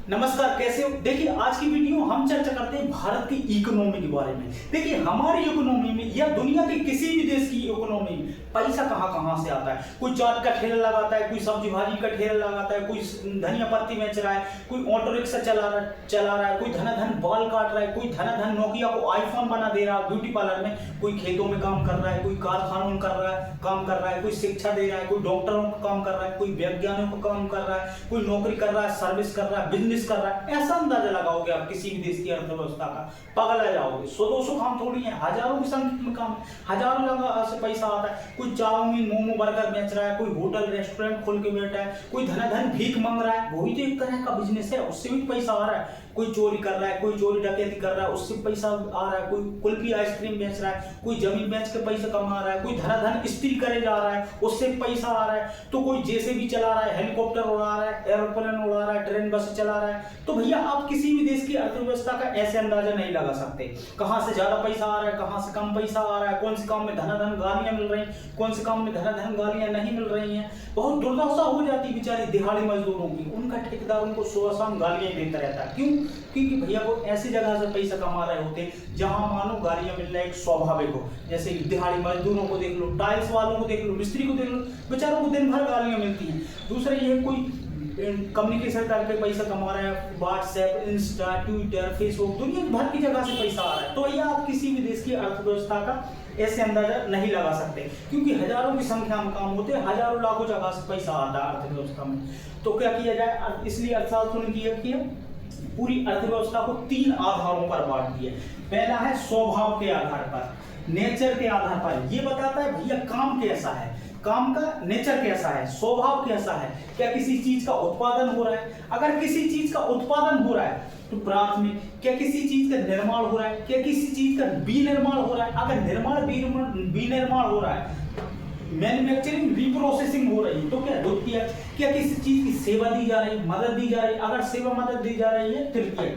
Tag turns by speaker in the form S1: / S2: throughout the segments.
S1: नमस्कार, कैसे हो। देखिए आज की वीडियो हम चर्चा करते हैं भारत की इकोनॉमी के बारे में। देखिए हमारी इकोनॉमी में या दुनिया के किसी भी देश की इकोनॉमी में पैसा कहां कहां से आता है। कोई चाट का ठेला लगाता है, कोई सब्जी भाजी का ठेला लगाता है, कोई धनिया पत्ती बेच रहा है, कोई ऑटो रिक्शा चला रहा है, कोई धनाधन बाल काट रहा है, कोई धनाधन नोकिया को आईफोन बना दे रहा है ब्यूटी पार्लर में, कोई खेतों में काम कर रहा है, कोई कारखानों में काम कर रहा है, कोई शिक्षा दे रहा है, कोई डॉक्टरों का काम कर रहा है, कोई वैज्ञानिकों का काम कर रहा है, कोई नौकरी कर रहा है, सर्विस कर रहा है, बिजनेस कर रहा है। ऐसा अंदाजा लगाओगे आप किसी भी देश की अर्थव्यवस्था का, पगला जाओगे। 100-200 काम थोड़ी है, हजारों की संख्या में काम, हजारों जगह से पैसा आता है। कोई चाउमीन मोमो बर्गर बेच रहा है, कोई होटल रेस्टोरेंट खोल के बैठा है, कोई धनाधन भीख मांग रहा है, वही तो एक तरह का बिजनेस है, उससे भी पैसा आ रहा है। कोई चोरी कर रहा है, कोई चोरी डकैती कर रहा है, उससे पैसा आ रहा है। कोई कुल्फी आइसक्रीम बेच रहा है, कोई जमीन बेच के पैसा कमा रहा है, कोई धनाधन स्त्री करे जा रहा है, उससे पैसा आ रहा है। तो कोई जेसीबी चला रहा है, हेलीकॉप्टर उड़ा रहा है, एरोप्लेन उड़ा रहा है, ट्रेन बस चला रहा है। तो भैया आप किसी भी देश की अर्थव्यवस्था का ऐसे अंदाजा नहीं लगा सकते, कहां से ज्यादा पैसा आ रहा है, कहां से कम पैसा आ रहा है, कौन से काम में धनाधन गालियां मिल रही हैं, कौन से काम में धनाधन गालियां नहीं मिल रही हैं। बहुत दुर्दशा हो जाती है बेचारी दिहाड़ी मजदूरों की, उनका ठेकेदार उनको सुबह शाम गालियां देता रहता है। क्यों? क्योंकि भैया वो ऐसी जगह से पैसा कमा रहे होते हैं जहां मानो गालियां मिलना एक स्वाभाविक हो। जैसे दिहाड़ी मजदूरों को देख लो, टाइल्स वालों को देख लो, मिस्त्री को देख लो, बेचारों को दिन भर गालियां मिलती हैं। दूसरा ये कोई कम्युनिकेशन करके पैसा कमा रहा है, व्हाट्सएप, इंस्टा, ट्विटर, फेसबुक, दुनिया भर की जगह से पैसा आ रहा है। तो भैया आप किसी भी देश की अर्थव्यवस्था का ऐसे अंदाजा नहीं लगा सकते, क्योंकि हजारों की संख्या में काम होते हैं, हजारों लाखों जगह से पैसा आता है अर्थव्यवस्था में। तो क्या किया जाए, इसलिए अर्थशास्त्र ने किया पूरी अर्थव्यवस्था को 3 आधारों पर बांट दिया। पहला है स्वभाव के आधार पर, नेचर के आधार पर। ये बताता है भैया काम कैसा है, काम का नेचर कैसा है, स्वभाव कैसा है, क्या किसी चीज का उत्पादन हो रहा है। अगर किसी चीज का उत्पादन हो रहा है तो प्राथमिक, क्या किसी चीज का निर्माण हो रहा है, क्या किसी चीज का विनिर्माण हो रहा है। अगर विनिर्माण हो रहा है, मैन्युफैक्चरिंग रिप्रोसेसिंग हो रही है, तो क्या द्वितीय, क्या किसी चीज की सेवा दी जा रही है, मदद दी जा रही है। अगर सेवा मदद दी जा रही है तृतीय।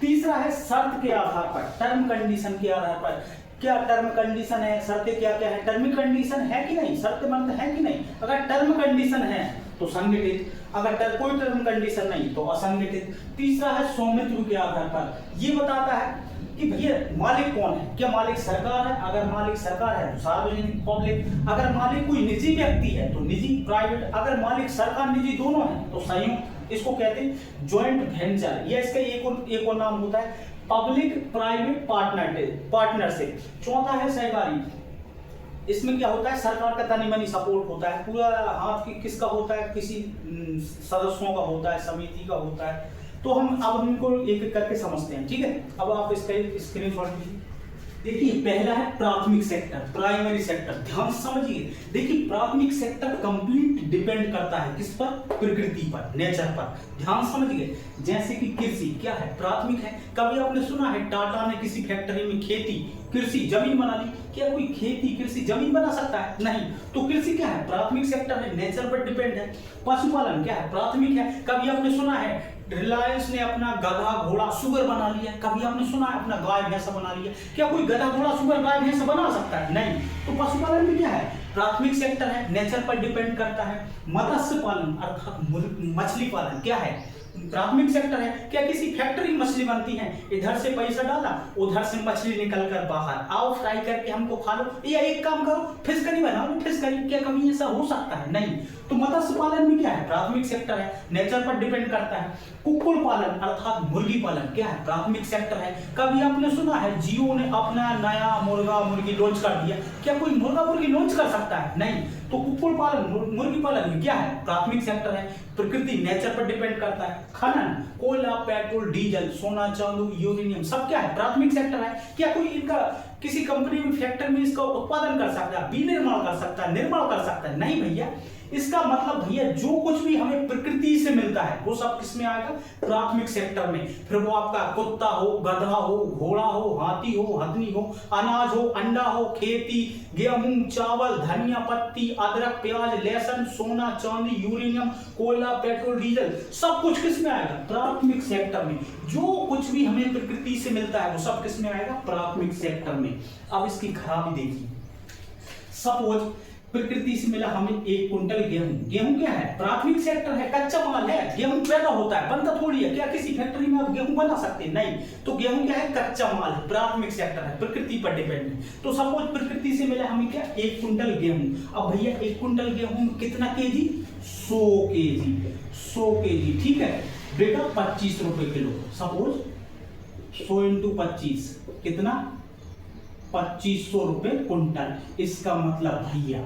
S1: तीसरा है शर्त के आधार पर, टर्म कंडीशन के आधार पर। क्या टर्म कंडीशन है, शर्तें क्या क्या है, टर्म कंडीशन है कि नहीं, शर्त मंद है कि नहीं। अगर टर्म कंडीशन है तो संगठित, अगर कोई टर्म कंडीशन नहीं तो असंगठित। तीसरा है स्वामित्व के आधार पर। ये बताता है कि भैया मालिक कौन है, क्या मालिक सरकार है। अगर मालिक सरकार है तो सार्वजनिक पब्लिक, अगर मालिक कोई निजी व्यक्ति है तो निजी प्राइवेट, अगर मालिक सरकार निजी दोनों है तो संयुक्त, इसको कहते हैं ज्वाइंट वेंचर। या इसका एक और नाम होता है पब्लिक प्राइवेट पार्टनरशिप। चौथा है सहकारी। इसमें क्या होता है, सरकार का तनी मनी सपोर्ट होता है, पूरा हाथ किसका होता है, किसी सदस्यों का होता है, समिति का होता है। तो हम अब इनको एक एक करके समझते हैं, ठीक है। अब आप इसका स्क्रीनशॉट लीजिए। देखिए पहला है प्राथमिक सेक्टर, प्राइमरी सेक्टर। ध्यान से समझिए। देखिए प्राथमिक सेक्टर कंप्लीट डिपेंड करता है किस पर, प्रकृति पर, नेचर पर। ध्यान समझिए। जैसे कि कृषि क्या है, प्राथमिक है। कभी आपने सुना है टाटा ने किसी फैक्ट्री में खेती, कृषि, जमीन बना ली। क्या कोई खेती, कृषि, जमीन बना सकता है? नहीं। तो कृषि क्या है, प्राथमिक सेक्टर है, नेचर पर डिपेंड है। पशुपालन क्या है, प्राथमिक है। कभी आपने सुना है रिलायंस ने अपना गधा घोड़ा सुगर बना लिया। कभी आपने सुना है अपना गाय भैंसा बना लिया। क्या कोई गधा घोड़ा सुगर गाय भैंसा बना सकता है? नहीं। तो पशुपालन भी क्या है, प्राथमिक सेक्टर है, नेचर पर डिपेंड करता है। मत्स्य पालन अर्थात मछली पालन क्या है, प्राथमिक सेक्टर है। क्या किसी फैक्ट्री में मछली बनती है, इधर से पैसा डाला, उधर से मछली निकल कर बाहर, आओ फ्राई करके हमको खा लो, या एक काम करो फिश करी बनाओ, फिश करी। क्या कभी ऐसा हो सकता है? नहीं। तो मत्स्य पालन भी क्या है, प्राथमिक सेक्टर है, नेचर पर डिपेंड करता है। कुक्कुट पालन अर्थात मुर्गी पालन क्या है, प्राथमिक सेक्टर है। कभी आपने सुना है जियो ने अपना नया मुर्गा मुर्गी लॉन्च कर दिया। क्या कोई मुर्गा मुर्गी लॉन्च कर सकता है? नहीं। तो कुक्कुट पालन, मुर्गी पालन क्या है, प्राथमिक सेक्टर है, प्रकृति, नेचर पर डिपेंड करता है। खनन, कोयला, पेट्रोल, डीजल, सोना, चांदी, यूरेनियम, सब क्या है, प्राथमिक सेक्टर है। क्या कोई इनका किसी कंपनी में, फैक्ट्री में इसका उत्पादन कर सकता है, विनिर्माण कर सकता है, निर्माण कर सकता है? नहीं भैया। इसका मतलब भैया जो कुछ भी हमें प्रकृति से मिलता है वो सब किसमें आएगा, प्राथमिक सेक्टर में। फिर वो आपका कुत्ता हो, गधा हो, घोड़ा हो, हाथी हो, हथनी हो, अनाज हो, अंडा हो, खेती, गेहूं, चावल, धनिया पत्ती, अदरक, प्याज, लहसुन, सोना, चांदी, यूरेनियम, कोयला, पेट्रोल, डीजल, सब कुछ किसमें आएगा, प्राथमिक सेक्टर में। जो कुछ भी हमें प्रकृति से मिलता है वो सब किसमें आएगा, प्राथमिक सेक्टर में। अब इसकी खराबी देखिए। सपोज प्रकृति से मिला हमें 1 कुंटल गेहूं। गेहूं क्या है? प्राथमिक सेक्टर है, कच्चा माल है। गेहूं पैदा होता है, बनता थोड़ी है। क्या किसी फैक्ट्री में आप गेहूं बना सकते हैं? नहीं। तो गेहूं क्या है? कच्चा माल है, प्राथमिक सेक्टर है, प्रकृति पर डिपेंड है। तो सपोज प्रकृति से मिला हमें क्या? 1 कुंटल गेहूं। अब भैया 1 कुंटल गेहूं कितना केजी? 100 केजी। 100 केजी, ठीक है बेटा, 25 रुपए किलो। सपोज 100 इंटू 25 कितना? 2500 रुपए कुंटल। इसका मतलब भैया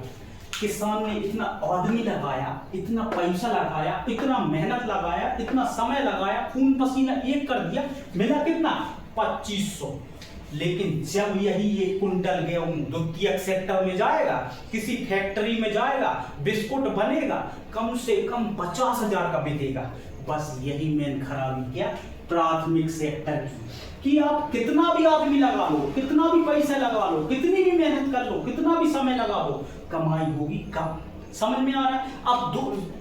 S1: किसान ने इतना आदमी लगाया, इतना पैसा लगाया, इतना मेहनत लगाया, इतना समय लगाया, खून पसीना एक कर दिया, मिला कितना? 2500। लेकिन जब यही 1 कुंटल गेहूं द्वितीयक सेक्टर में जाएगा, किसी फैक्ट्री में जाएगा, बिस्कुट बनेगा, कम से कम 50,000 का बिकेगा। बस यही मेन खराबी क्या? प्राथमिक सेक्टर की, कि आप कितना भी आदमी लगा लो, कितना भी पैसा लगा लो, कितनी भी मेहनत कर लो, कितना भी समय लगा लो, कमाई होगी कम। समझ में आ रहा है? अब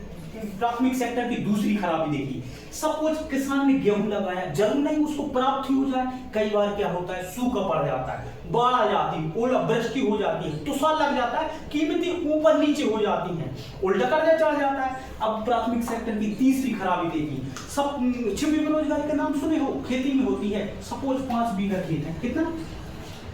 S1: प्राथमिक सेक्टर की दूसरी खराबी देखिए। सपोज किसान ने गेहूं लगाया, जरूर नहीं उसको प्राप्त हो जाए। कई बार क्या होता है? सूखा पड़ जाता है, बाढ़ आ जाती है, ओलावृष्टि हो जाती है, तुषार लग जाता है, कीमतें ऊपर नीचे हो जाती हैं, उल्टा कर्जा चढ़ जाता है। अब प्राथमिक सेक्टर की तीसरी खराबी देखिए। सब छिपी बेरोजगारी का नाम सुने हो? खेती में होती है। सपोज 5 बीघा खेत है। कितना?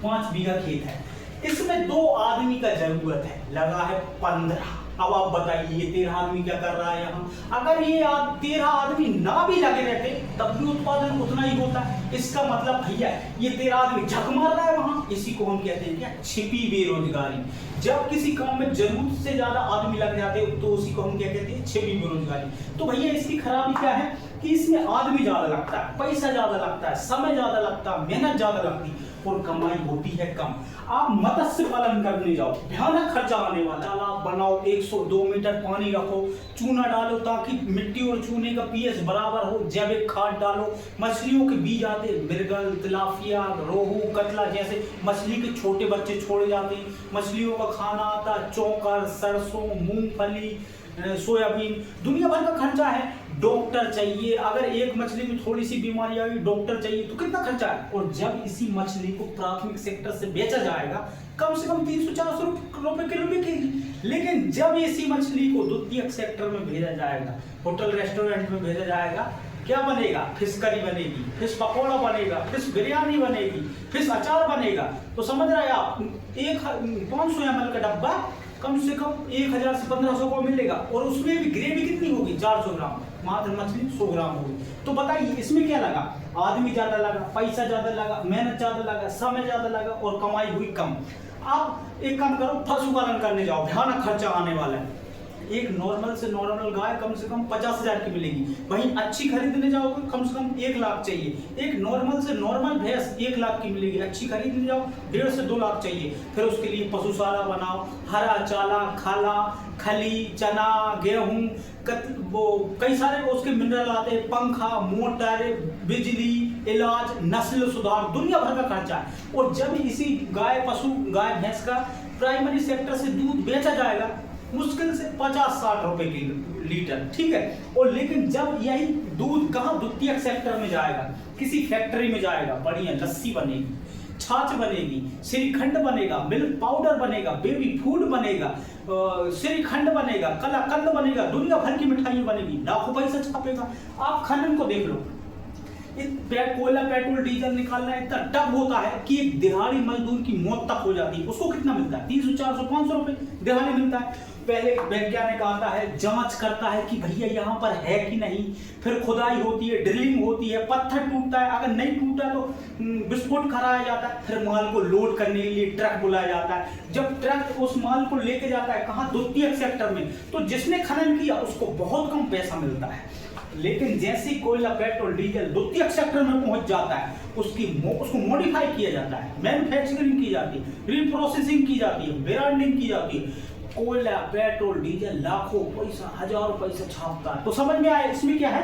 S1: 5 बीघा खेत है। इसमें 2 आदमी का जरूरत है, लगा है 15। अब आप बताइए ये 13 आदमी क्या कर रहा है यहाँ? अगर ये 13 आदमी ना भी लगे रहते तब भी उत्पादन उतना ही होता है। इसका मतलब भैया ये 13 आदमी झक मार रहा है वहां। इसी को हम कहते हैं क्या? छिपी बेरोजगारी। जब किसी काम में जरूरत से ज्यादा आदमी लग जाते हैं तो उसी को हम क्या कहते हैं? छिपी बेरोजगारी। तो भैया इसकी खराबी क्या है? कि इसमें आदमी ज्यादा लगता है, पैसा ज्यादा लगता है, समय ज्यादा लगता है, मेहनत ज्यादा लगती है और कमाई होती है कम। आप मत्स्य पालन करने जाओ, भयानक खर्चा आने वाला। तालाब बनाओ, 102 मीटर पानी रखो, चूना डालो ताकि मिट्टी और चूने का पीएच बराबर हो, जैविक खाद डालो, मछलियों के बीज आते, मृगल, तिलापिया, रोहू, कतला जैसे मछली के छोटे बच्चे छोड़े जाते हैं। मछलियों का खाना आता है, चौकर, सरसों, मूंगफली, सोयाबीन, दुनिया भर का खर्चा है। डॉक्टर चाहिए, अगर एक मछली में थोड़ी सी बीमारी आई, डॉक्टर चाहिए, तो कितना खर्चा है। और जब इसी मछली को प्राथमिक सेक्टर से बेचा जाएगा, कम से कम 300-400 रुपए किलो बिकेगी। लेकिन जब इसी मछली को द्वितीयक सेक्टर में भेजा जाएगा, होटल रेस्टोरेंट में भेजा जाएगा, क्या बनेगा? फिश करी बनेगी, फिश पकौड़ा बनेगा, फिश बिरयानी बनेगी, फिश अचार बनेगा। तो समझ रहे हैं आप, 500 ml का डब्बा कम से कम 1000 से 1500 को मिलेगा। और उसमें भी ग्रेवी कितनी होगी? 400 ग्राम। मात्र मछली 100 ग्राम होगी। तो बताइए इसमें क्या लगा? आदमी ज्यादा लगा, पैसा ज्यादा लगा, मेहनत ज्यादा लगा, समय ज्यादा लगा और कमाई हुई कम। आप एक काम करो, पशुपालन करने जाओ, भयानक खर्चा आने वाला है। एक नॉर्मल से नॉर्मल गाय कम से कम 50,000 की मिलेगी। वहीं अच्छी खरीदने जाओगे कम से कम 1 लाख चाहिए। एक नॉर्मल से नॉर्मल भैंस 1 लाख की मिलेगी। अच्छी खरीदने जाओ 1.5 से 2 लाख चाहिए। फिर उसके लिए पशुशाला बनाओ, हरा चाला, खाला, खली, चना, गेहूं, वो कई सारे उसके मिनरल आते हैं, पंखा, मोटर, बिजली, इलाज, नस्ल सुधार, दुनिया भर का खर्चा है। और जब इसी गाय भैंस का प्राइमरी सेक्टर से दूध बेचा जाएगा मुश्किल से 50-60 रुपए की लीटर, ठीक है। और लेकिन जब यही दूध कहाँ? द्वितीयक सेक्टर में जाएगा, किसी फैक्ट्री में जाएगा, बढ़िया लस्सी बनेगी, छाछ बनेगी, श्रीखंड बनेगा, मिल्क पाउडर बनेगा, बेबी फूड बनेगा, श्रीखंड बनेगा, कलाकंद बनेगा, दुनिया भर की मिठाई बनेगी, लाखों पैसा छापेगा। आप खनन को देख लो, कोयला, पेट्रोल, डीजल निकालना इतना टफ होता है कि एक दिहाड़ी मजदूर की मौत तक हो जाती है। उसको कितना मिलता है? 300, 400, 500 रुपए दिहाड़ी मिलता है। पहले वैज्ञानिक आता है, जांच करता है कि भैया यहाँ पर है कि नहीं, फिर खुदाई होती है, ड्रिलिंग होती है, पत्थर टूटता है, अगर नहीं टूटा तो विस्फोट कराया जाता है, फिर माल को लोड करने के लिए ट्रक बुलाया जाता है। जब ट्रक उस माल को लेके जाता है कहाँ? द्वितीयक सेक्टर में, तो जिसने खनन किया उसको बहुत कम पैसा मिलता है। लेकिन जैसे कोयला, पेट्रोल, डीजल द्वितीयक सेक्टर में पहुंच जाता है, उसको मॉडिफाई किया जाता है, मैन्युफैक्चरिंग की जाती है, रीप्रोसेसिंग की जाती है, ब्रांडिंग की जाती है। कोयला, पेट्रोल, डीजल लाखों पैसा, हजारों पैसा छापता है। तो समझ में आया इसमें क्या है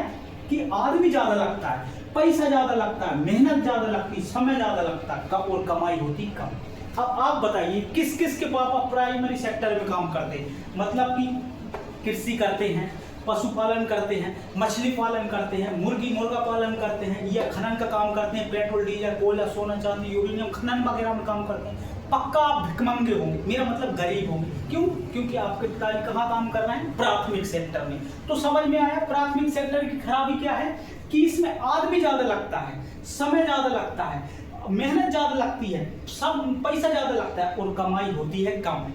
S1: कि आदमी ज्यादा लगता है, पैसा ज्यादा लगता है, मेहनत ज्यादा लगती है, समय ज्यादा लगता है और कमाई होती कम। अब आप बताइए किस किस के पापा प्राइमरी सेक्टर में काम करते हैं? मतलब कि कृषि करते हैं, पशुपालन करते हैं, मछली पालन करते हैं, मुर्गी मुर्गा पालन करते हैं, या खनन का काम करते हैं, पेट्रोल, डीजल, कोयला, सोना, चांदी, यूरेनियम खनन वगैरह में काम करते हैं। पक्का आप भिखमंगे होंगे, मेरा मतलब गरीब होंगे। क्यों? क्योंकि आपके पिताजी कहाँ काम कर रहे हैं? प्राथमिक सेक्टर में। तो समझ में आया प्राथमिक सेक्टर की खराबी क्या है कि इसमें आदमी ज्यादा लगता है, समय ज्यादा लगता है, मेहनत ज्यादा लगती है, सब पैसा ज्यादा लगता है और कमाई होती है कम।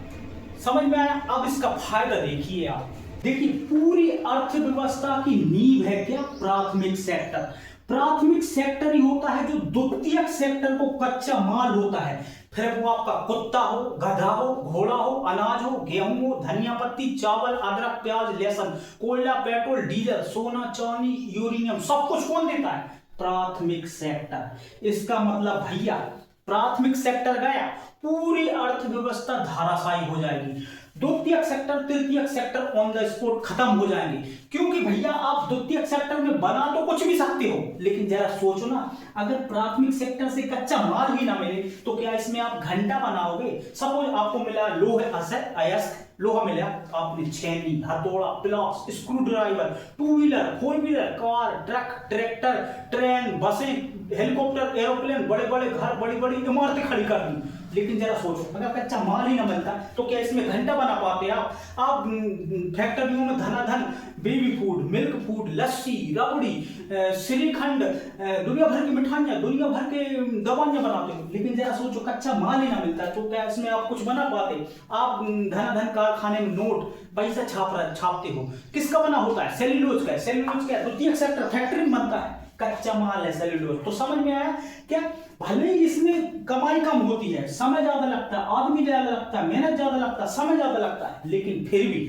S1: समझ में आया? अब इसका फायदा देखिए आप। देखिए पूरी अर्थव्यवस्था की नींव है क्या? प्राथमिक सेक्टर। प्राथमिक सेक्टर ही होता है जो द्वितीयक सेक्टर को कच्चा माल होता है, फिर वो आपका कुत्ता हो, गधा हो, घोड़ा हो, अनाज हो, गेहूं हो, धनिया पत्ती, चावल, अदरक, प्याज, लहसुन, कोयला, पेट्रोल, डीजल, सोना, चांदी, यूरेनियम, सब कुछ कौन देता है? प्राथमिक सेक्टर। इसका मतलब भैया प्राथमिक सेक्टर गया, पूरी अर्थव्यवस्था धाराशायी हो जाएगी। द्वितीयक सेक्टर, तृतीयक सेक्टर ऑन द स्पॉट खत्म हो जाएंगे। क्योंकि भैया आप द्वितीयक सेक्टर में बना तो कुछ भी सकते हो, लेकिन जरा सोचो ना, अगर प्राथमिक सेक्टर से कच्चा माल ही ना मिले तो क्या इसमें आप घंटा बनाओगे? सपोज आपको मिला लोहे अयस्क, लोहा मिला, आपने छेनी, हथौड़ा, प्लास, screw driver, two wheeler, four wheeler, car, truck, tractor, train, बसें, हेलीकॉप्टर, एरोप्लेन, बड़े बड़े घर, बड़ी बड़ी इमारतें खड़ी कर दी। लेकिन जरा सोचो, अगर कच्चा माल ही ना मिलता तो क्या इसमें घंटा बना पाते आप? फैक्ट्रियों में धनाधन बेबी फूड, मिल्क फूड, लस्सी, रबड़ी, श्रीखंड, दुनिया भर की मिठाइयां, दुनिया भर के दवाइयां बनाते हो। लेकिन जरा सोचो कच्चा माल ही ना मिलता तो क्या इसमें आप कुछ बना पाते? आप धनाधन कारखाने में नोट पैसा छापते हो, किसका बना होता है? सेल्यूलोज का। सेल्यूलोज क्या? द्वितीयक सेक्टर, फैक्ट्री में बनता है, कच्चा माल है सेल्यूलोज। तो समझ में आया क्या? भले ही इसमें कमाई कम होती है, समय ज्यादा लगता है, आदमी ज्यादा लगता है, मेहनत ज्यादा लगता है, समय ज्यादा लगता है, लेकिन फिर भी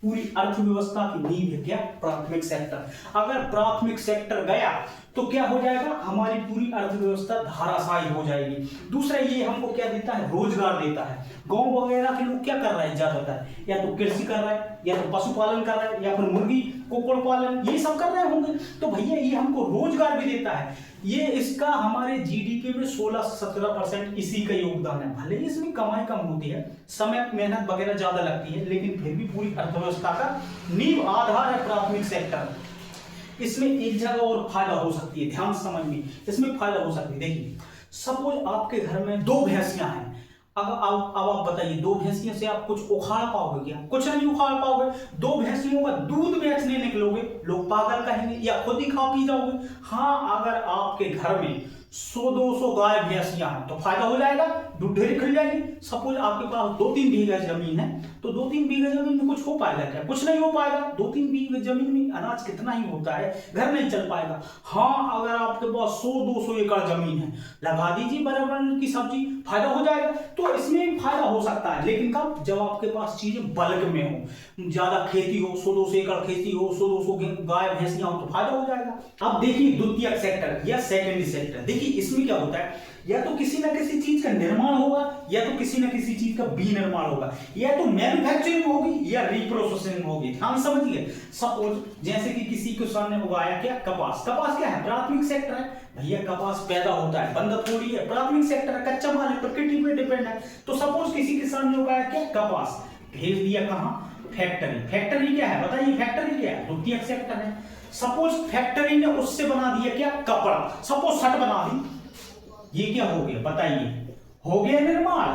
S1: पूरी अर्थव्यवस्था की नींव है क्या? प्राथमिक सेक्टर। अगर प्राथमिक सेक्टर गया तो क्या हो जाएगा? हमारी पूरी अर्थव्यवस्था धाराशायी हो जाएगी। दूसरा ये हमको क्या देता है? रोजगार देता है। गांव वगैरह के लोग क्या कर रहे हैं ज्यादातर? या तो कृषि कर रहे हैं, या तो पशुपालन कर रहे हैं, या फिर मुर्गी कुक्कुट पालन, ये सब कर रहे होंगे। तो भैया ये हमको रोजगार भी देता है। ये इसका हमारे जीडीपी में 16-17% इसी का योगदान है। भले ही इसमें कमाई कम होती है, समय मेहनत वगैरह ज्यादा लगती है, लेकिन फिर भी पूरी अर्थव्यवस्था का नींव आधार है प्राथमिक सेक्टर। इसमें एक जगह और फायदा हो सकती है, ध्यान समझिए, इसमें फायदा हो सकती है। देखिए सपोज आपके घर में 2 भैंसियां हैं। अब आप बताइए, 2 भैंसियों से आप कुछ उखाड़ पाओगे क्या? कुछ नहीं उखाड़ पाओगे। 2 भैंसियों का दूध बेचने निकलोगे, लोग पागल कहेंगे, या खुद ही खा पी जाओगे। हाँ, अगर आपके घर में 100-200 गाय भैंसियां हैं तो फायदा हो जाएगा, दूध ढेर खिल जाएगी। सपोज आपके पास 2-3 बीघा जमीन है, तो 2-3 बीघा जमीन में कुछ हो पाएगा क्या? कुछ नहीं हो पाएगा। 2-3 बीघा जमीन में अनाज कितना ही होता है, घर नहीं चल पाएगा। हाँ, अगर आपके पास 100-200 एकड़ जमीन है, लगा दीजिए बराबर की सब्जी, फायदा हो जाएगा। तो इसमें भी फायदा हो सकता है, लेकिन कब? जब आपके पास चीजें बल्क में हो, ज्यादा खेती हो, 100-200 एकड़ खेती हो, 100-200 गाय भैंसियां हो, तो फायदा हो जाएगा। अब देखिए द्वितीयक सेक्टर या सेकेंडरी सेक्टर, देखिए इसमें क्या होता है? या तो किसी ना किसी चीज का निर्माण होगा, या तो किसी ना किसी चीज का विनिर्माण होगा, या तो मैन्युफैक्चरिंग होगी या रिप्रोसेसिंग होगी। ध्यान समझिए, सपोज जैसे कि किसी किसान ने उगाया क्या? कपास। कपास क्या है? प्राथमिक सेक्टर है। भैया कपास पैदा होता है, बंदा थोड़ी है, प्राथमिक सेक्टर है, कच्चा माल है, प्रकृति पे डिपेंड है। तो सपोज किसी किसान ने उगाया क्या? कपास, भेज दिया कहां? फैक्ट्री। फैक्ट्री क्या है बताइए? फैक्ट्री क्या है? द्वितीयक सेक्टर है। सपोज फैक्ट्री ने उससे बना दिया क्या? कपड़ा। सपोज शर्ट बना दी, ये क्या हो गया बताइए? हो गया निर्माण।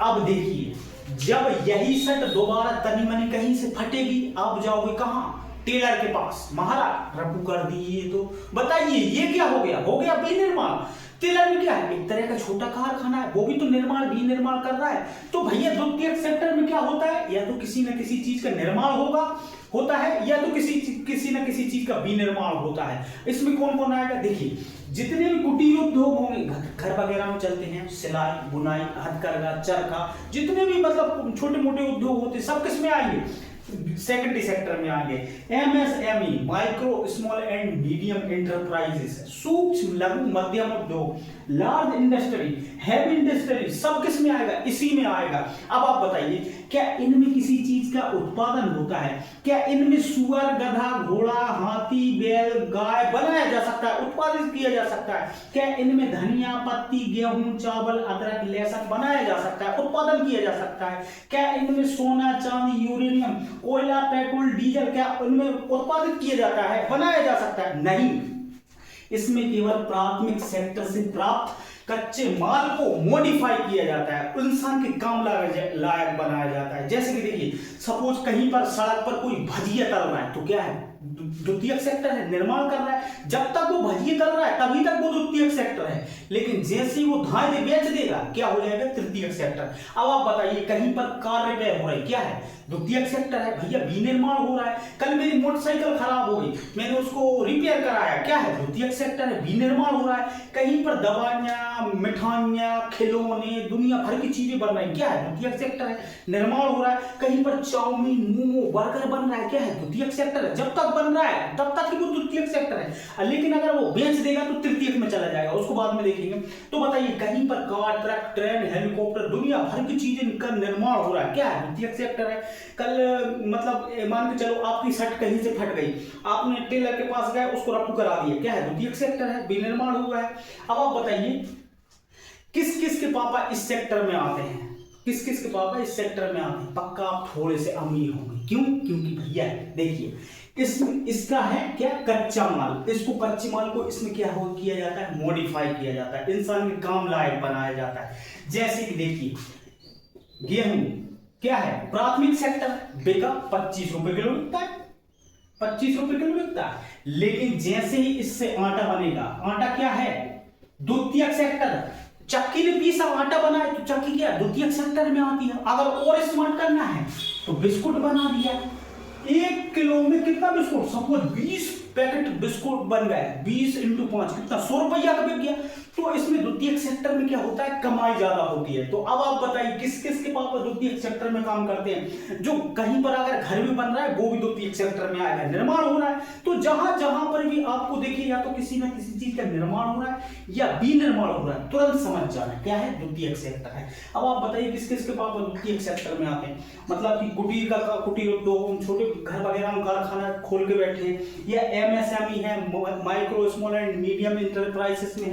S1: अब देखिए, जब यही शर्ट दोबारा तनी मनी कहीं से फटेगी, आप जाओगे कहां? टेलर के पास। महाराज रफू कर दिए, तो बताइए ये क्या हो गया? हो गया विनिर्माण। टेलर में क्या है? एक तरह का छोटा कारखाना है, वो भी तो निर्माण विनिर्माण कर रहा है। तो भैया द्वितीयक सेक्टर में क्या होता है? या तो किसी न किसी चीज का निर्माण होता है, या तो किसी न किसी चीज का विनिर्माण होता है। इसमें कौन कौन आएगा? देखिए जितने भी कुटीर उद्योग होंगे, घर वगैरह में चलते हैं, सिलाई, बुनाई, हथकरघा, चरखा, जितने भी मतलब छोटे मोटे उद्योग होते हैं, सब किस में आएंगे? सेकेंडरी सेक्टर में आएंगे। MSME, micro small and medium enterprises, सूक्ष्म लघु मध्यम उद्योग, लार्ज इंडस्ट्री, हैवी इंडस्ट्री, सब किस में आएगा? इसी में आएगा। अब आप बताइए, क्या इनमें किसी चीज का उत्पादन होता है? क्या इनमें सुअर, गधा, घोड़ा, हाथी, बैल, गाय बनाया जा सकता है, उत्पादित किया जा सकता है? क्या इनमें धनिया पत्ती, गेहूं, चावल, अदरक, लहसुन बनाया जा सकता है, उत्पादन किया जा सकता है? क्या इनमें सोना, चांदी, यूरेनियम, कोयला, पेट्रोल, डीजल, क्या इनमें उत्पादित किया जाता है, बनाया जा सकता है? नहीं। इसमें केवल प्राथमिक सेक्टर से प्राप्त कच्चे माल को मॉडिफाई किया जाता है, इंसान के काम लायक बनाया जाता है। जैसे कि देखिए, सपोज कहीं पर सड़क पर कोई भजिया तल रहा है तो क्या है, द्वितीयक सेक्टर है, निर्माण कर रहा है। जब तक वो भजिया तल रहा है तभी तक वो द्वितीयक सेक्टर है, लेकिन जैसे ही वो धाए बेच देगा क्या हो जाएगा, तृतीयक सेक्टर। अब आप बताइए, कहीं पर कार रिपेयर हो रहा है, क्या है, द्वितीयक सेक्टर है भैया, विनिर्माण हो रहा है। कल मेरी मोटरसाइकिल खराब हो गई, मैंने उसको रिपेयर कराया, क्या है, द्वितीयक सेक्टर है, विनिर्माण हो रहा है। कहीं पर दवाइयाँ, मिठाइयाँ, खिलौने, दुनिया भर की चीजें बन रही, क्या है, द्वितीयक सेक्टर है, निर्माण हो रहा है। कहीं पर चाउमीन, मोमो, बर्गर बन रहा है, क्या है, द्वितीयक सेक्टर है। जब तक बन रहा है तब तक ही वो द्वितीयक सेक्टर है, लेकिन अगर वो बेच देगा तो तृतीयक में चला जाएगा, उसको बाद में देखेंगे। तो बताइए, कहीं पर कार, ट्रक, ट्रेन, हेलीकॉप्टर, दुनिया भर की चीजें का निर्माण हो रहा है, क्या है, द्वितीयक सेक्टर है। कल मतलब मान के चलो आपकी शर्ट कहीं से फट गई, आपने टेलर के पास गए, उसको रफू करा दिया, क्या है, द्वितीयक सेक्टर है, विनिर्माण हुआ है। अब आप बताइए, किस किस के पापा इस सेक्टर में आते हैं, किस किस के पापा इस सेक्टर में आते हैं, पक्का आप थोड़े से अमीर होंगे। क्यों? क्योंकि भैया देखिए, इसका है क्या, कच्चा माल, इसको कच्चे माल को इसमें क्या हो किया जाता है, मॉडिफाई किया जाता है, इंसान के काम लायक बनाया जाता है। जैसे कि देखिए, गेहूं क्या है, प्राथमिक सेक्टर, बेका 25 रुपए किलो बिकता है, 25 रुपए किलो बिकता है। लेकिन जैसे ही इससे आटा बनेगा, आटा क्या है, द्वितीयक सेक्टर, चक्की ने पीसा आटा बनाया तो चक्की क्या, द्वितीयक सेक्टर में आती है। अगर और स्मार्ट करना है तो बिस्कुट बना दिया, 1 किलो में कितना बिस्कुट, सपोज 20 पैकेट बिस्कुट बन गए, 20 × 5 कितना, 100 रुपया का बिक गया। तो इसमें द्वितीयक सेक्टर में क्या होता है, कमाई ज्यादा होती है। तो अब आप बताइए, किस किस के पापा द्वितीयक सेक्टर में काम करते हैं, जो कहीं पर अगर घर भी बन रहा है वो भी द्वितीयक सेक्टर में आएगा, निर्माण हो रहा है। तो जहां जहां पर भी आपको देखिए, या तो किसी न किसी चीज का निर्माण हो रहा है या विनिर्माण हो रहा है, तुरंत समझ जाना क्या है, द्वितीयक सेक्टर है। अब आप बताइए, किस किस के पापा द्वितीयक सेक्टर में आते हैं, मतलब कि कुटीर उद्योग, छोटे घर वगैरह में कारखाना खोल के बैठे हैं, या MSME है, micro small and medium enterprises में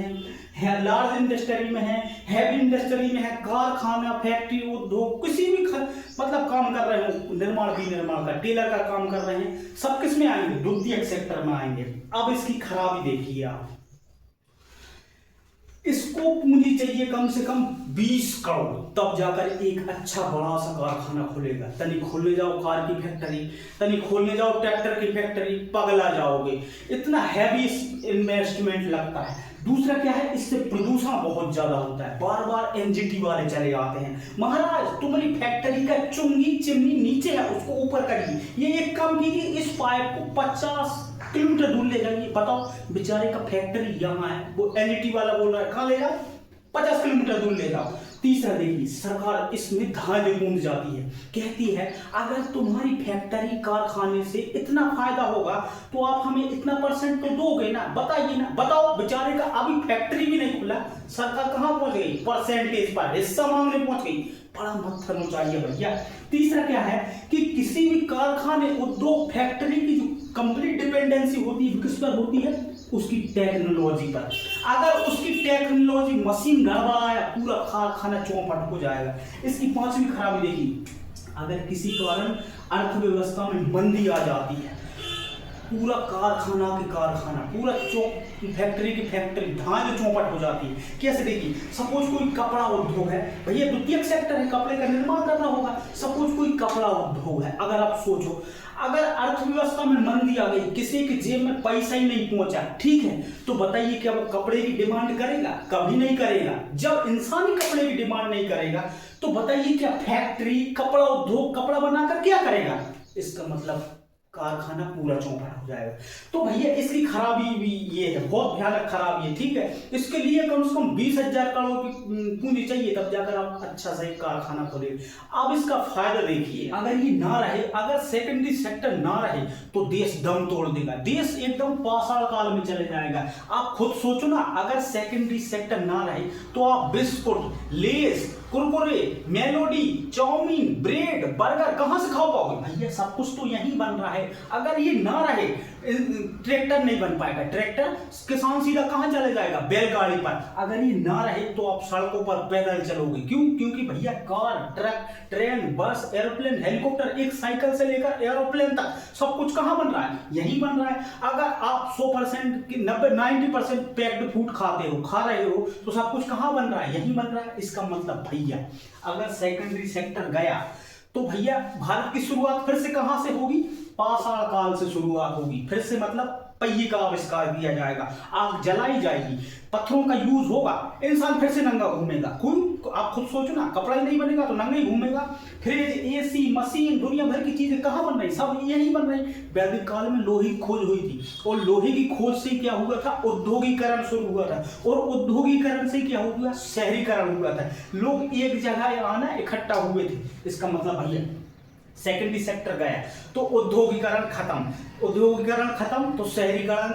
S1: है, लार्ज इंडस्ट्री में है, हैवी इंडस्ट्री में है, कारखाना, फैक्ट्री, उद्योग, किसी भी मतलब काम कर रहे हो, निर्माण विनिर्माण का, टेलर का काम कर रहे हैं, सब किस में आएंगे, द्वितीयक सेक्टर में आएंगे। अब इसकी खराबी देखिए आप, इसको पूंजी चाहिए कम से कम 20 करोड़, तब जाकर एक अच्छा बड़ा सा कारखाना खुलेगा। तनी खोलने जाओ कार की फैक्ट्री, तनी खोलने जाओ ट्रैक्टर की फैक्ट्री, पगला जाओगे, इतना हैवी इन्वेस्टमेंट लगता है। दूसरा क्या है, इससे प्रदूषण बहुत ज्यादा होता है, बार बार NGT वाले चले आते हैं, महाराज तुम्हारी फैक्ट्री का चुंगी चिमनी नीचे है, उसको ऊपर करिए, ये एक काम कीजिए, इस पाइप को 50 किलोमीटर दूर ले जाइए। बताओ, बेचारे का फैक्ट्री यहाँ है, वो NGT वाला बोल रहा है कहाँ ले जाओ, 50 किलोमीटर दूर ले जाओ। तीसरा देखिए, सरकार इसमें धांधली गूंज जाती है, कहती है अगर तुम्हारी फैक्ट्री कारखाने से इतना फायदा होगा तो आप हमें इतना % तो दोगे ना, बताइए ना। बताओ, बेचारे का अभी फैक्ट्री भी नहीं खुला, सरकार कहां पहुंच गई, परसेंटेज पर हिस्सा मांगने पहुंच गई। बड़ा मत्थर चाहिए भैया। तीसरा क्या है कि किसी भी कारखाने, उद्योग, फैक्ट्री की जो कंप्लीट डिपेंडेंसी होती है किस पर होती है, उसकी टेक्नोलॉजी पर। अगर उसकी टेक्नोलॉजी, मशीन गड़बड़ाया, पूरा कारखाना चौपट हो जाएगा। इसकी पांचवी खराबी देखिए, अगर किसी कारण अर्थव्यवस्था में मंदी आ जाती है, पूरा कारखाना के कारखाना, पूरा फैक्ट्री की फैक्ट्री धांधली चौपट हो जाती है। कैसे देखिए, सपोज कोई कपड़ा उद्योग है, भैया द्वितीयक सेक्टर है, कपड़े का निर्माण करना होगा। सपोज कोई कपड़ा उद्योग है, अगर आप सोचो, अगर अर्थव्यवस्था में मंदी आ गई, किसी की जेब में पैसा ही नहीं पहुंचा, ठीक है, तो बताइए क्या वो कपड़े की डिमांड करेगा? कभी नहीं करेगा। जब इंसान ही कपड़े की डिमांड नहीं करेगा तो बताइए क्या फैक्ट्री, कपड़ा उद्योग कपड़ा बनाकर क्या करेगा? इसका मतलब कारखाना पूरा चौपट हो जाएगा। तो भैया इसकी खराबी भी ये है, बहुत भयानक खराबी है, ठीक है। इसके लिए कम से कम 20,000 करोड़ की पूंजी चाहिए, तब जाकर आप अच्छा सा एक कारखाना खोले। अब इसका फायदा देखिए, अगर ये ना रहे, अगर सेकेंडरी सेक्टर ना रहे तो देश दम तोड़ देगा, देश एकदम पाषाण काल में चले जाएगा। आप खुद सोचो ना, अगर सेकेंडरी सेक्टर ना रहे तो आप biscuit, Lays, Kurkure, Melody, chow mein, bread, burger कहां से खा पाओगे? भैया सब कुछ तो यहीं बन रहा है, है। अगर ये ना रहे, ट्रैक्टर नहीं बन पाएगा। ट्रैक्टर किसान सीधा कहाँ चला जाएगा? बैलगाड़ी पर। अगर ये ना रहे तो आप सड़कों पर पैदल चलोगे। क्यों? क्योंकि भैया कार, ट्रक, ट्रेन, बस, एरोप्लेन, हेलीकॉप्टर, एक साइकिल से लेकर एरोप्लेन तक सब कुछ कहाँ बन रहा है? यही बन रहा है। अगर आप 100% 90% पैक्ड फूड खा रहे हो तो सब कुछ कहाँ बन रहा है? यही बन रहा है। इसका मतलब भैया अगर सेकेंडरी सेक्टर गया तो भैया भारत की शुरुआत फिर से कहां से होगी? पाषाण काल से शुरुआत होगी। फिर से मतलब पहिए का आविष्कार किया जाएगा, आग जलाई जाएगी, पत्थरों का यूज होगा, इंसान फिर से नंगा घूमेगा। आप खुद सोचो ना, कपड़ा ही नहीं बनेगा तो नंगा ही घूमेगा। फ्रिज, एसी, मशीन, दुनिया भर की चीजें कहाँ बन रही? सब यही बन रही। वैदिक काल में लोहे की खोज हुई थी और लोहे की खोज से क्या हुआ था? औद्योगिकरण शुरू हुआ था और औद्योगिकरण से क्या हुआ? शहरीकरण हुआ था। लोग एक जगह आना इकट्ठा हुए थे। इसका मतलब भैया सेकेंडरी सेक्टर गया तो औद्योगिकरण खत्म तो शहरीकरण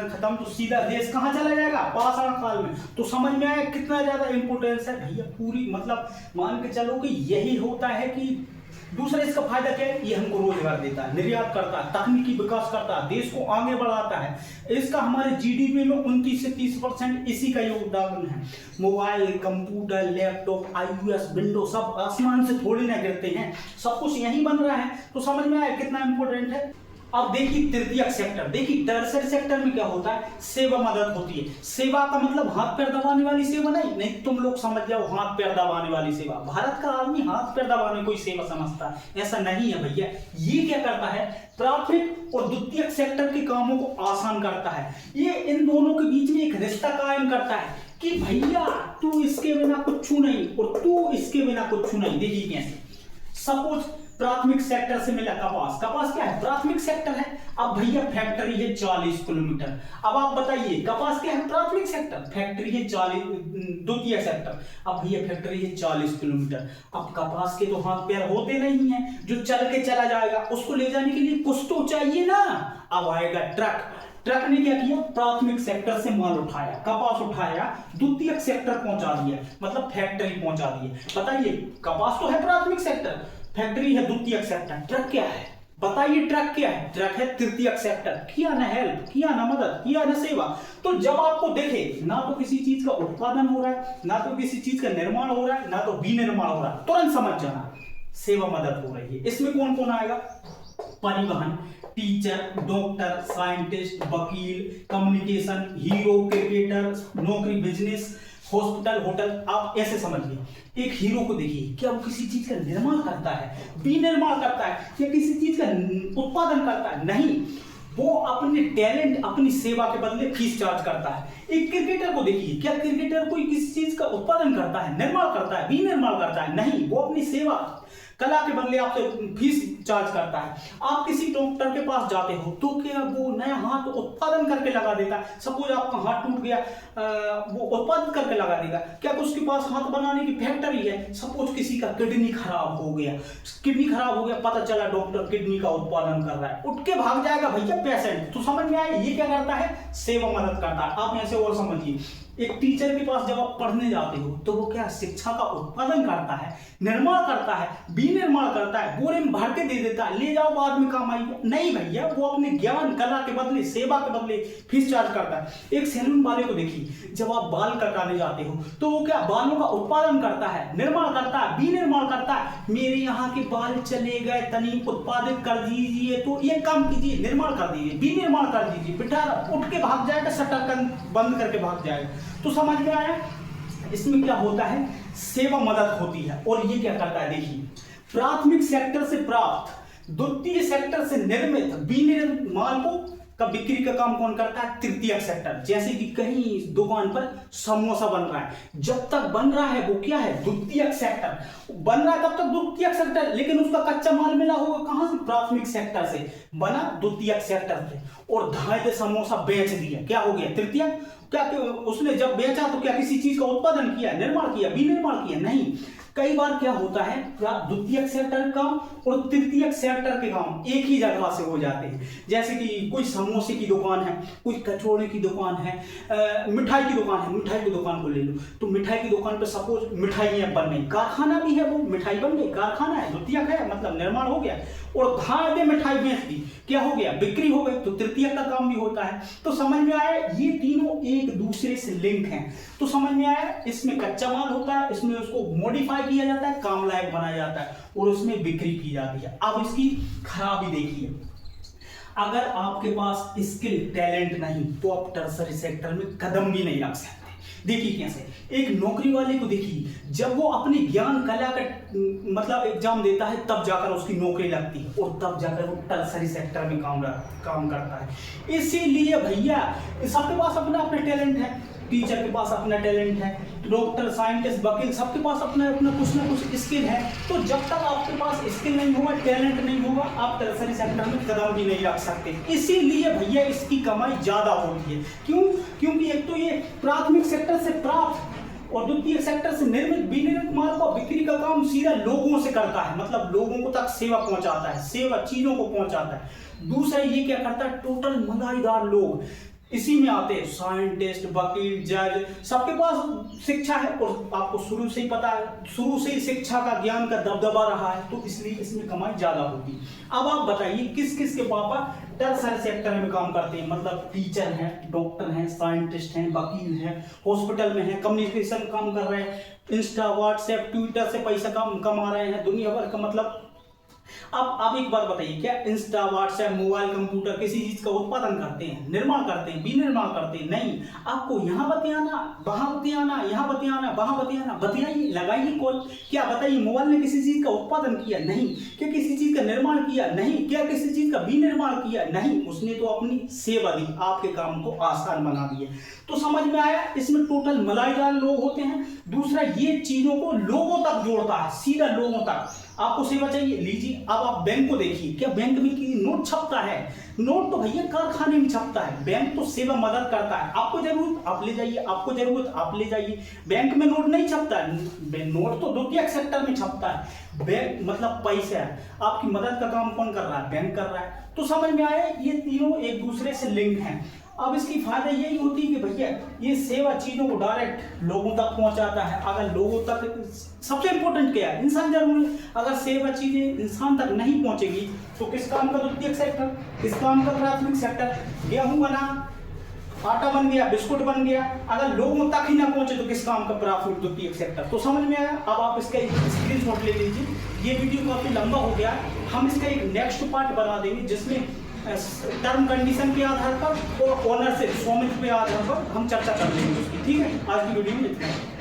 S1: खत्म तो सीधा देश कहाँ चला जाएगा? पाषाण काल में। तो समझ में आया कितना ज्यादा इंपोर्टेंस है भैया। पूरी मतलब मान के चलो कि यही होता है कि दूसरा इसका फायदा क्या है? ये हमको रोजगार देता है, निर्यात करता है, तकनीकी विकास करता है, देश को आगे बढ़ाता है। इसका हमारे जीडीपी में 29 से 30% इसी का योगदान है। Mobile, computer, laptop, iOS, window सब आसमान से थोड़ी ना गिरते हैं, सब कुछ यही बन रहा है। तो समझ में आया कितना इंपॉर्टेंट है। अब देखिए तृतीयक सेक्टर, देखिए टर्सरी सेक्टर में क्या होता है? सेवा मदद होती है। सेवा का मतलब हाथ पैर दबाने वाली सेवा नहीं तुम लोग समझ जाओ, हाथ पैर दबाने वाली सेवा। भारत का आदमी हाथ पैर दबाने कोई सेवा समझता है, ऐसा नहीं है भैया। ये क्या करता है? प्राथमिक और द्वितीयक सेक्टर के कामों को आसान करता है। ये इन दोनों के बीच में एक रिश्ता कायम करता है कि भैया तू इसके बिना कुछ नहीं और तू इसके बिना कुछ नहीं। देखिए कैसे, सपोज प्राथमिक सेक्टर से मिला कपास क्या है? प्राथमिक सेक्टर है। अब भैया फैक्ट्री है 40 किलोमीटर। अब आप बताइए कपास क्या है? प्राथमिक सेक्टर। फैक्ट्री है 40, द्वितीय सेक्टर। अब भैया फैक्ट्री है 40 किलोमीटर। अब कपास के तो हाथ पैर होते नहीं है जो चल के चला जाएगा, उसको ले जाने के लिए कुछ तो चाहिए ना। अब आएगा ट्रक ने क्या किया? प्राथमिक सेक्टर से माल उठाया, कपास उठाया, द्वितीयक सेक्टर पहुंचा दिया, मतलब फैक्ट्री पहुंचा दी। बताइए कपास तो है प्राथमिक सेक्टर, फैक्ट्री है द्वितीयक सेक्टर, ट्रक क्या है? बताइए ट्रक क्या है? ट्रक है तृतीयक सेक्टर। किया ना हेल्प, किया ना मदद, किया ना सेवा। तो जब आपको देखे ना तो किसी चीज का उत्पादन हो रहा है, ना तो किसी चीज का निर्माण हो रहा है, ना तो विनिर्माण हो रहा है, तुरंत समझ जाना सेवा मदद हो रही है। इसमें कौन कौन आएगा? परिवहन, टीचर, डॉक्टर, साइंटिस्ट, वकील, कम्युनिकेशन, हीरो, क्रिकेटर, नौकरी, बिजनेस, हॉस्पिटल, होटल। आप ऐसे समझिए। एक हीरो को देखिए, क्या वो किसी चीज का निर्माण करता है, विनिर्माण करता है, या किसी चीज का उत्पादन करता है? नहीं, वो अपने टैलेंट, अपनी सेवा के बदले फीस चार्ज करता है। एक क्रिकेटर को देखिए, क्या क्रिकेटर कोई किसी चीज का उत्पादन करता है, निर्माण करता है, विनिर्माण करता है? नहीं, वो अपनी सेवा, कला के बदले आपसे फीस चार्ज करता है। आप किसी डॉक्टर के पास जाते हो तो क्या वो नया हाथ उत्पादन करके लगा देता है? सपोज आपका हाथ टूट गया, वो उत्पादन करके लगा देगा क्या? उसके पास हाथ बनाने की फैक्ट्री है। सपोज किसी का किडनी खराब हो गया, पता चला डॉक्टर किडनी का उत्पादन कर रहा है, उठ के भाग जाएगा भैया पेशेंट। तो समझ में आया ये क्या करता है? सेवा मदद करता है। आप ऐसे और समझिए, एक टीचर के पास जब आप पढ़ने जाते हो तो वो क्या शिक्षा का उत्पादन करता है, निर्माण करता है, विनिर्माण करता है, बोरे में भर के दे देता है, ले जाओ बाद में काम आएगा? नहीं भैया, वो अपने ज्ञान, कला के बदले, सेवा के बदले फीस चार्ज करता है। एक सैलून वाले को देखिए, जब आप बाल कटाने जाते हो तो वो क्या बालों का उत्पादन करता है, निर्माण करता है, विनिर्माण करता है। मेरे यहाँ के बाल चले गए, तनी उत्पादित कर दीजिए, तो ये काम कीजिए, निर्माण कर दीजिए, विनिर्माण कर दीजिए। बेटा उठ के भाग जाएगा, शटर बंद करके भाग जाएगा। तो समझ में आया इसमें क्या होता है? सेवा मदद होती है। और ये क्या करता है? देखिए, प्राथमिक सेक्टर से प्राप्त, द्वितीय सेक्टर से निर्मित विनिर्माण को का बिक्री का काम कौन करता है? तृतीयक सेक्टर। जैसे कि कहीं दुकान पर समोसा बन रहा है, जब तक बन रहा है वो क्या है? द्वितीयक सेक्टर बन रहा है, तब तक द्वितीयक सेक्टर, लेकिन उसका कच्चा माल मिला होगा कहां से? प्राथमिक सेक्टर से, बना द्वितीयक सेक्टर से। और धाए दे समोसा बेच दिया, क्या हो गया? तृतीया। क्या उसने जब बेचा तो क्या किसी चीज का उत्पादन किया, निर्माण किया, विनिर्माण किया? नहीं। कई बार क्या होता है, द्वितीयक सेक्टर काम और तृतीयक सेक्टर के काम एक ही जगह से हो जाते हैं। जैसे कि कोई समोसे की दुकान है, कोई कचौड़े की दुकान है, मिठाई की दुकान है, मिठाई की दुकान को ले लो तो मिठाई की दुकान पे सपोज मिठाइयाँ बन गई, कारखाना भी है, वो मिठाई बन गई, कारखाना है, द्वितीयक है, मतलब निर्माण हो गया। और धाए दे मिठाई बेच दी, क्या हो गया? बिक्री हो गई, तो तृतीयक का काम भी होता है। तो समझ में आया, ये तीनों एक दूसरे से लिंक हैं। तो समझ में आया, इसमें कच्चा माल होता है, इसमें उसको मॉडिफाई किया जाता है, काम लायक बनाया जाता है और उसमें बिक्री की जाती है। अब इसकी खराबी देखिए, अगर आपके पास स्किल टैलेंट नहीं तो आप टर्सरी सेक्टर में कदम भी नहीं रख सकते। देखिए कैसे, एक नौकरी वाले को देखिए, जब वो अपनी ज्ञान कला का मतलब एग्जाम देता है तब जाकर उसकी नौकरी लगती है और तब जाकर वो टर्सरी सेक्टर में काम करता है। इसीलिए भैया सबके पास अपना अपना टैलेंट है, टीचर के पास अपना टैलेंट है, डॉक्टर, साइंटिस्ट, वकील, सबके पास अपना अपना कुछ ना कुछ स्किल है। तो जब तक आपके पास स्किल नहीं होगा, टैलेंट नहीं होगा, आप टर्सरी सेक्टर में कदम भी नहीं रख सकते। इसीलिए भैया इसकी कमाई ज्यादा होती है। क्यों? क्योंकि एक तो ये प्राथमिक सेक्टर से प्राप्त और द्वितीय सेक्टर से निर्मित विनिर्मित माल को बिक्री का काम सीधा लोगों से करता है, मतलब लोगों को तक सेवा पहुंचाता है, सेवा चीजों को पहुंचाता है। दूसरा ये क्या करता है, टोटल मलाईदार लोग इसी में आते हैं, साइंटिस्ट, वकील, जज, सबके पास शिक्षा है और आपको शुरू से ही पता है, शुरू से ही शिक्षा का ज्ञान का दबदबा रहा है, तो इसलिए इसमें कमाई ज्यादा होती है। अब आप बताइए किस किस के पापा टर्सरी सेक्टर में काम करते हैं, मतलब टीचर हैं, डॉक्टर हैं, साइंटिस्ट हैं, वकील हैं, हॉस्पिटल में हैं, कम्युनिकेशन काम कर रहे हैं, इंस्टा, व्हाट्सएप, ट्विटर से पैसा कमा रहे हैं, दुनिया भर का मतलब। अब आप एक बात बताइए, क्या इंस्टा, व्हाट्सएप, मोबाइल, कंप्यूटर किसी चीज का उत्पादन करते हैं, निर्माण करते हैं, विनिर्माण करते हैं? नहीं। आपको यहाँ बतियाना, वहां बतियाना, यहाँ बतियाना, वहां बतियाना, बतियाइए, लगाइए कॉल। क्या बताइए, मोबाइल ने किसी चीज का उत्पादन किया? नहीं। क्या किसी चीज का निर्माण किया? नहीं। क्या किसी चीज का विनिर्माण किया? नहीं। उसने तो अपनी सेवा दी, आपके काम को आसान बना दिया। तो समझ में आया, इसमें टोटल मलाईदार लोग होते हैं। दूसरा, ये चीजों को लोगों तक जोड़ता है, सीधा लोगों तक। आपको सेवा चाहिए, लीजिए। अब आप बैंक को देखिए, क्या बैंक में नोट छपता है? नोट तो भैया कारखाने में छपता है, बैंक तो सेवा मदद करता है। आपको जरूरत आप ले जाइए, आपको जरूरत आप ले जाइए। बैंक में नोट नहीं छपता है, नोट तो द्वितीयक सेक्टर में छपता है। बैंक मतलब पैसा है, आपकी मदद का काम कौन कर रहा है? बैंक कर रहा है। तो समझ में आया, ये तीनों एक दूसरे से लिंक हैं। अब इसकी फायदा यही होती है कि भैया ये सेवा चीजों को डायरेक्ट लोगों तक पहुंचाता है। अगर लोगों तक, सबसे इंपॉर्टेंट क्या है, इंसान जरूरी है। अगर सेवा चीजें इंसान तक नहीं पहुंचेगी तो किस काम का द्वितीयक सेक्टर, किस काम का प्राथमिक सेक्टर? गेहूं बना, आटा बन गया, बिस्कुट बन गया, अगर लोगों तक ही ना पहुंचे तो किस काम का प्राथमिक द्वितीयक सेक्टर? तो समझ में आया। अब आप इसका एक स्क्रीनशॉट ले लीजिए। ये वीडियो काफी लंबा हो गया, हम इसका एक नेक्स्ट पार्ट बना देंगे जिसमें टर्म कंडीशन के आधार पर और ओनरशिप, स्वामित्व के आधार पर हम चर्चा कर लेंगे उसकी। ठीक है, आज की वीडियो में इतना है।